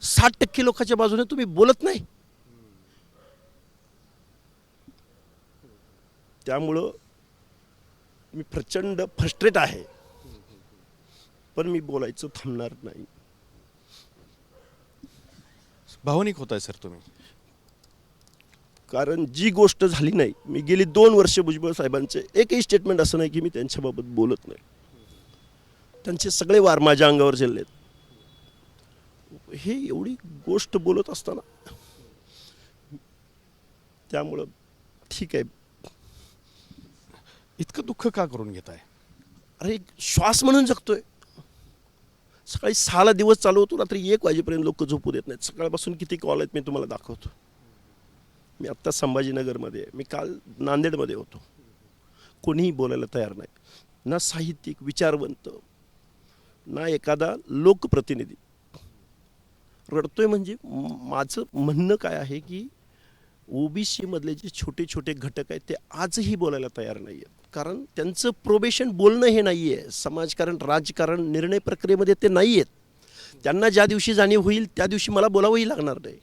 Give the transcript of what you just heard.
60% लोकांच्या बाजूने तुम्ही बोलत नाही. त्यामुळं मी प्रचंड फ्रस्ट्रेट आहे, पण मी बोलायचं थांबणार नाही. भावनिक होताय सर तुम्ही. कारण जी गोष्ट झाली नाही, मी गेली 2 वर्ष भुजबळ साहेबांचे एकही स्टेटमेंट असं नाही की मी त्यांच्याबाबत बोलत नाही. त्यांचे सगळे वार माझ्या अंगावर झेललेत. हे एवढी गोष्ट बोलत असताना त्यामुळं ठीक आहे. इतकं दुःख का करून घेताय? अरे श्वास म्हणून जगतोय. सकाळी 6ला दिवस चालू होतो, रात्री 1 वाजेपर्यंत लोक झोपू देत नाहीत. सकाळपासून किती कॉल आहेत मी तुम्हाला दाखवतो. मी आत्ता संभाजीनगरमध्ये आहे, मी काल नांदेडमध्ये होतो. कोणीही बोलायला तयार नाही, ना साहित्यिक विचारवंत, ना एखादा लोकप्रतिनिधी. रडतोय म्हणजे माझं म्हणणं काय आहे की ओबीसी मधले जे छोटे छोटे घटक आहेत ते आजही बोलायला तयार नाही आहेत. कारण त्यांचं प्रोबेशन बोलणं हे नाही आहे. समाजकारण, राजकारण, निर्णय प्रक्रियेमध्ये ते नाही आहेत. त्यांना ज्या दिवशी जाणीव होईल त्या दिवशी मला बोलावंही लागणार नाही.